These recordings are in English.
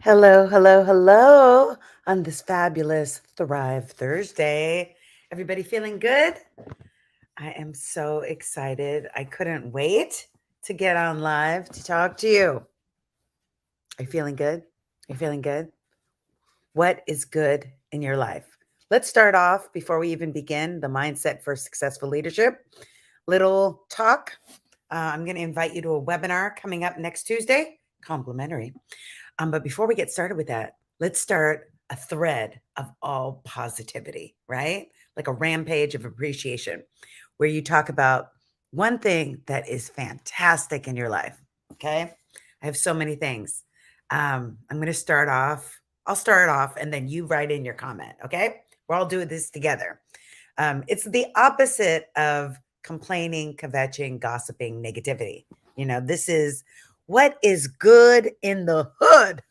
Hello, hello, hello on this fabulous Thrive Thursday. Everybody feeling good? I am so excited. I couldn't wait to get on live to talk to you. Are you feeling good? Are you feeling good? What is good in your life? Let's start off before we even begin the mindset for successful leadership. Little talk. I'm going to invite you to a webinar coming up next Tuesday, complimentary. But before we get started with that, let's start a thread of all positivity, right? Like a rampage of appreciation, where you talk about one thing that is fantastic in your life. Okay. I have so many things. I'm going to start off. I'll start off and then you write in your comment. Okay. We're all doing this together. It's the opposite of complaining, kvetching, gossiping, negativity. This is what is good in the hood,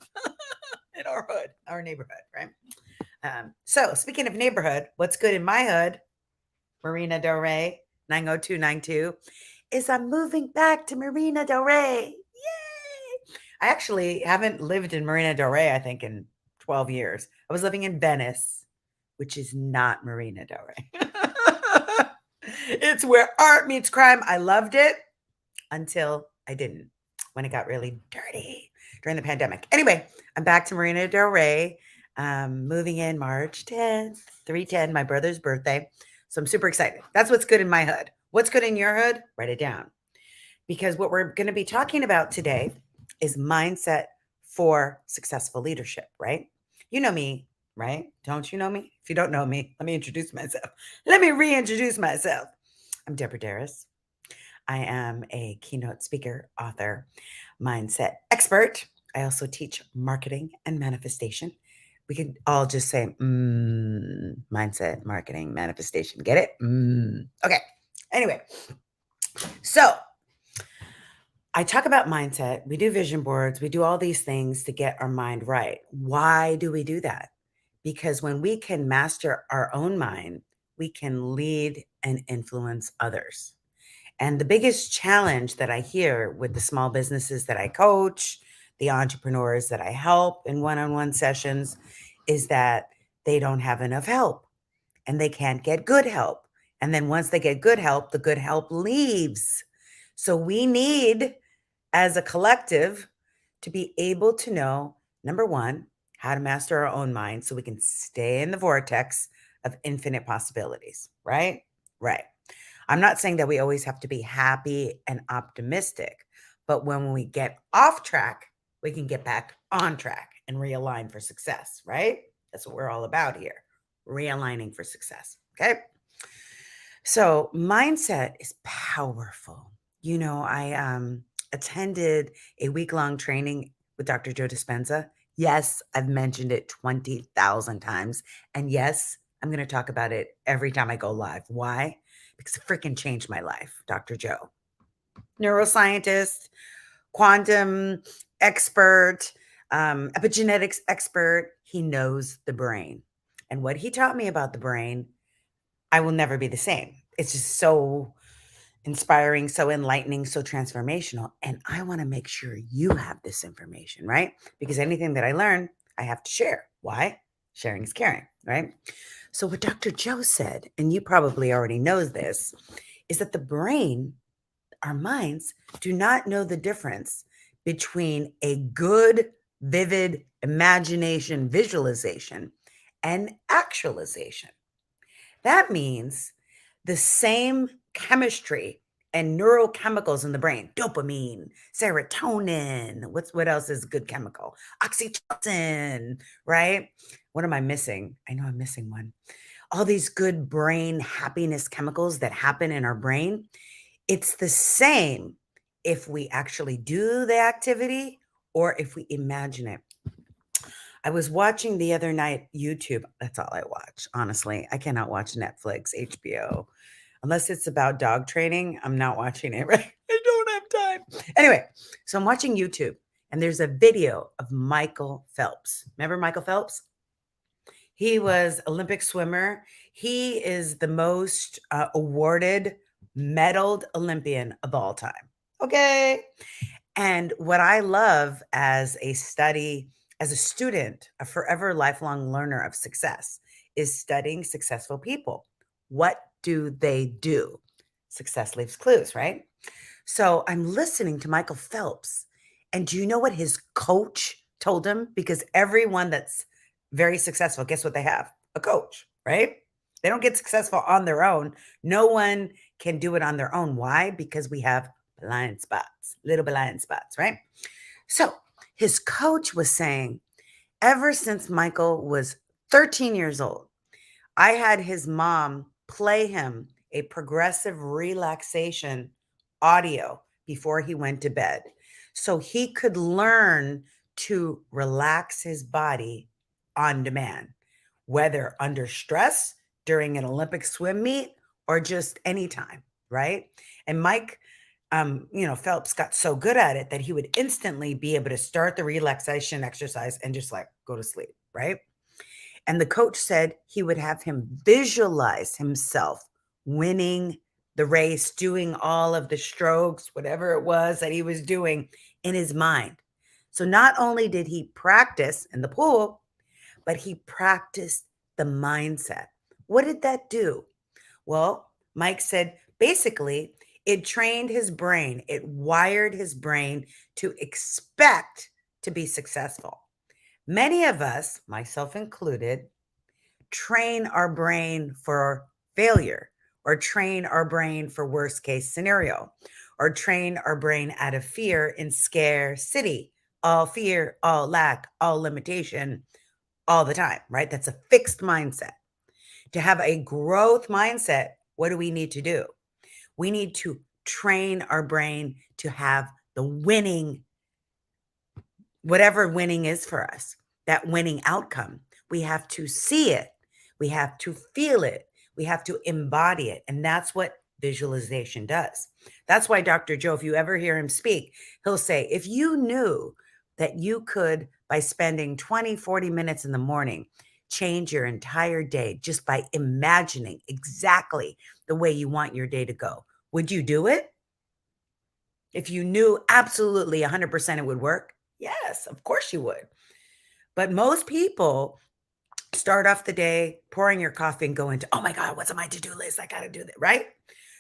in our hood, our neighborhood, right? So speaking of neighborhood, what's good in my hood, Marina Del Rey, 90292, is I'm moving back to Marina Del Rey. Yay! I actually haven't lived in Marina Del Rey, I think, in 12 years. I was living in Venice, which is not Marina Del Rey. It's where art meets crime. I loved it until I didn't, when it got really dirty during the pandemic. Anyway, I'm back to Marina Del Rey, moving in March 10th, 310, my brother's birthday. So I'm super excited. That's what's good in my hood. What's good in your hood? Write it down. Because what we're going to be talking about today is mindset for successful leadership, right? You know me, right? Don't you know me? If you don't know me, let me introduce myself. Let me reintroduce myself. I'm Deborah Darris. I am a keynote speaker, author, mindset expert. I also teach marketing and manifestation. We could all just say mindset, marketing, manifestation. Get it? Okay. Anyway, so I talk about mindset. We do vision boards. We do all these things to get our mind right. Why do we do that? Because when we can master our own mind, we can lead and influence others. And the biggest challenge that I hear with the small businesses that I coach, the entrepreneurs that I help in one on one sessions, is that they don't have enough help and they can't get good help. And then once they get good help, the good help leaves. So we need, as a collective, to be able to know, number one, how to master our own mind so we can stay in the vortex of infinite possibilities, right? Right. I'm not saying that we always have to be happy and optimistic, but when we get off track, we can get back on track and realign for success, right? That's what we're all about here, realigning for success. Okay. So, mindset is powerful. I attended a week-long training with Dr. Joe Dispenza. Yes, I've mentioned it 20,000 times. And yes, I'm going to talk about it every time I go live. Why? Because it freaking changed my life, Dr. Joe. Neuroscientist, quantum expert, epigenetics expert. He knows the brain. And what he taught me about the brain, I will never be the same. It's just so inspiring, so enlightening, so transformational. And I want to make sure you have this information, right? Because anything that I learn, I have to share. Why? Sharing is caring, right? So what Dr. Joe said, and you probably already know this, is that the brain, our minds, do not know the difference between a good, vivid imagination, visualization, and actualization. That means the same chemistry and neurochemicals in the brain, dopamine, serotonin, what else is a good chemical? Oxytocin, right? What am I missing? I know I'm missing one. All these good brain happiness chemicals that happen in our brain, it's the same if we actually do the activity or if we imagine it. I was watching the other night YouTube. That's all I watch, honestly. I cannot watch Netflix, HBO, unless it's about dog training. I'm not watching it, right? I don't have time. Anyway, so I'm watching YouTube and there's a video of Michael Phelps. Remember Michael Phelps? He was Olympic swimmer. He is the most awarded medaled Olympian of all time. Okay. And what I love as as a student, a forever lifelong learner of success, is studying successful people. What do they do? Success leaves clues, right? So I'm listening to Michael Phelps. And do you know what his coach told him? Because everyone that's very successful, guess what they have? A coach, right? They don't get successful on their own. No one can do it on their own. Why? Because we have blind spots, little blind spots, right? So his coach was saying, ever since Michael was 13 years old, I had his mom play him a progressive relaxation audio before he went to bed so he could learn to relax his body on demand, whether under stress during an Olympic swim meet or just anytime, right? And Mike, Phelps got so good at it that he would instantly be able to start the relaxation exercise and just like go to sleep, right? And the coach said he would have him visualize himself winning the race, doing all of the strokes, whatever it was that he was doing in his mind. So not only did he practice in the pool, but he practiced the mindset. What did that do? Well, Mike said basically it trained his brain, it wired his brain to expect to be successful. Many of us, myself included, train our brain for failure or train our brain for worst case scenario or train our brain out of fear in scarcity, all fear, all lack, all limitation, all the time, right? That's a fixed mindset. To have a growth mindset, what do we need to do? We need to train our brain to have the winning, whatever winning is for us, that winning outcome. We have to see it. We have to feel it. We have to embody it. And that's what visualization does. That's why Dr. Joe, if you ever hear him speak, he'll say, if you knew that you could, by spending 20, 40 minutes in the morning, change your entire day just by imagining exactly the way you want your day to go, would you do it? If you knew absolutely 100% it would work? Yes, of course you would. But most people start off the day pouring your coffee and go into, oh my God, what's on my to-do list? I got to do that, right?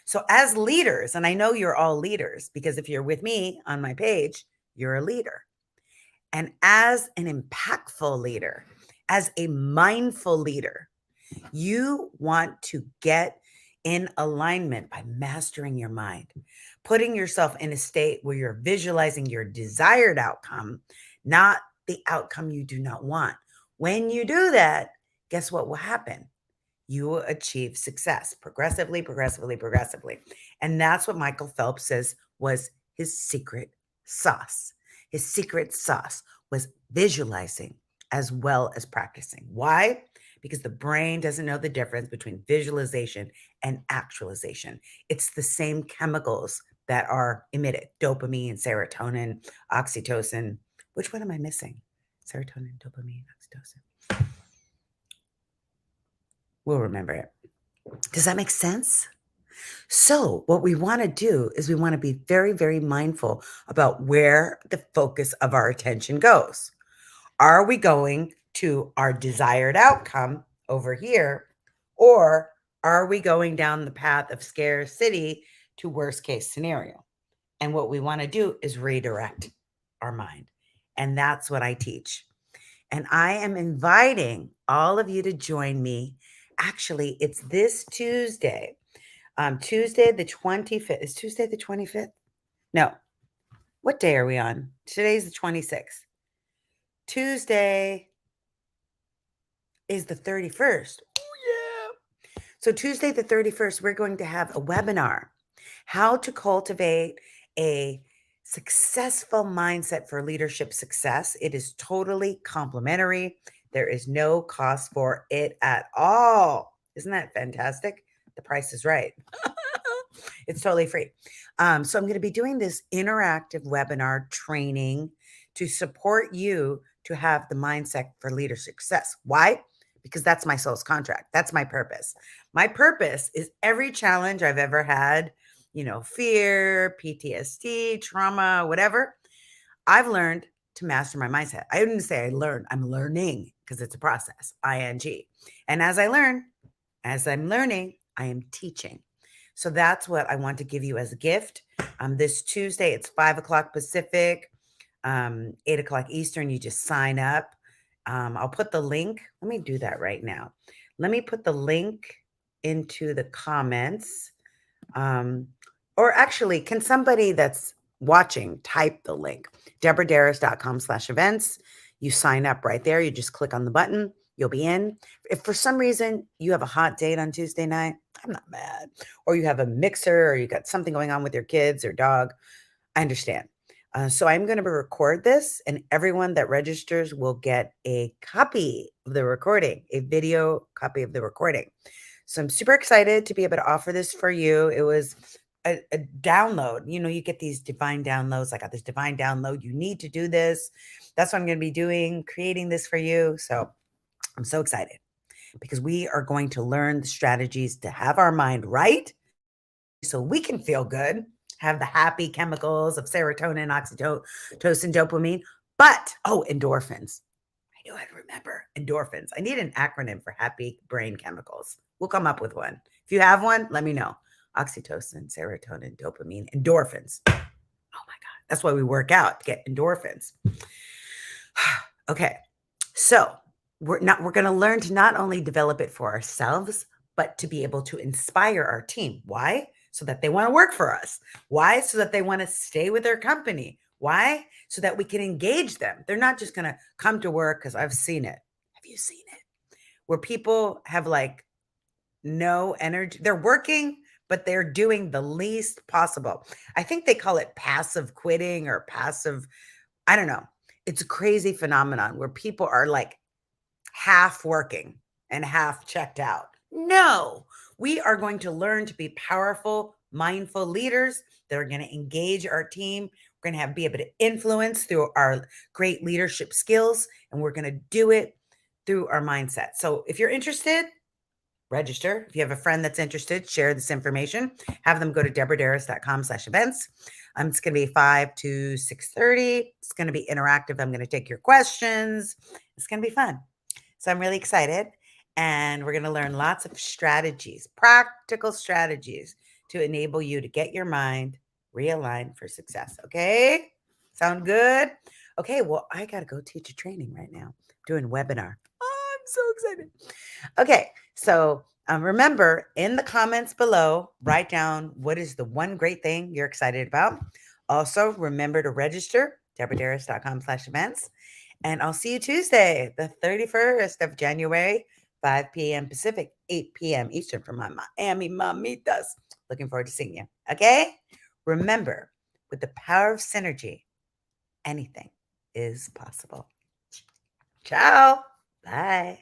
So as leaders, and I know you're all leaders because if you're with me on my page, you're a leader. And as an impactful leader, as a mindful leader, you want to get in alignment by mastering your mind, putting yourself in a state where you're visualizing your desired outcome, not the outcome you do not want. When you do that, guess what will happen? You will achieve success progressively, progressively, progressively. And that's what Michael Phelps says was his secret sauce. His secret sauce was visualizing as well as practicing. Why? Because the brain doesn't know the difference between visualization and actualization. It's the same chemicals that are emitted: dopamine, serotonin, oxytocin. Which one am I missing? Serotonin, dopamine, oxytocin. We'll remember it. Does that make sense? So, what we want to do is we want to be very, very mindful about where the focus of our attention goes. Are we going to our desired outcome over here, or are we going down the path of scarcity to worst case scenario? And what we want to do is redirect our mind. And that's what I teach. And I am inviting all of you to join me. Actually, it's this Tuesday. Tuesday the 25th. Is Tuesday the 25th? No. What day are we on? Today's the 26th. Tuesday is the 31st. Oh, yeah. So Tuesday the 31st, we're going to have a webinar, how to cultivate a successful mindset for leadership success. It is totally complimentary. There is no cost for it at all. Isn't that fantastic? The price is right. It's totally free. So I'm going to be doing this interactive webinar training to support you to have the mindset for leader success. Why? Because that's my soul's contract. That's my purpose. My purpose is every challenge I've ever had, fear, PTSD, trauma, whatever. I've learned to master my mindset. I didn't say I learned. I'm learning because it's a process, ing. And as I'm learning, I am teaching. So that's what I want to give you as a gift. This Tuesday, it's 5 o'clock Pacific, 8 o'clock Eastern. You just sign up. I'll put the link. Let me do that right now. Let me put the link into the comments. Or actually, can somebody that's watching type the link? DeborahDarris.com/events. You sign up right there. You just click on the button. You'll be in. If for some reason you have a hot date on Tuesday night, I'm not mad. Or you have a mixer or you got something going on with your kids or dog, I understand. So I'm going to record this, and everyone that registers will get a copy of the recording, a video copy of the recording. So I'm super excited to be able to offer this for you. It was a download. You get these divine downloads. I got this divine download. You need to do this. That's what I'm going to be doing, creating this for you. So I'm so excited because we are going to learn the strategies to have our mind right so we can feel good, have the happy chemicals of serotonin, oxytocin, dopamine, but, endorphins. I knew I'd remember endorphins. I need an acronym for happy brain chemicals. We'll come up with one. If you have one, let me know. Oxytocin, serotonin, dopamine, endorphins. Oh my God. That's why we work out to get endorphins. Okay. So we're going to learn to not only develop it for ourselves, but to be able to inspire our team. Why? So that they want to work for us. Why? So that they want to stay with their company. Why? So that we can engage them. They're not just going to come to work, because I've seen it. Have you seen it? Where people have like no energy. They're working, but they're doing the least possible. I think they call it passive quitting or passive, I don't know. It's a crazy phenomenon where people are like half working and half checked out. No, we are going to learn to be powerful, mindful leaders that are going to engage our team. We're going to be able to influence through our great leadership skills, and we're going to do it through our mindset. So if you're interested, register. If you have a friend that's interested, share this information. Have them go to DeborahDarris.com/events. It's going to be 5 to 6:30. It's going to be interactive. I'm going to take your questions. It's going to be fun. So I'm really excited. And we're going to learn lots of strategies, practical strategies to enable you to get your mind realigned for success. Okay? Sound good? Okay, well, I got to go teach a training right now. Doing a webinar. Oh, I'm so excited. Okay, so remember, in the comments below, write down what is the one great thing you're excited about. Also, remember to register, DeborahDarris.com/events. And I'll see you Tuesday, the 31st of January, 5 p.m. Pacific, 8 p.m. Eastern for my Miami Mamitas. Looking forward to seeing you. Okay? Remember, with the power of synergy, anything is possible. Ciao. Bye.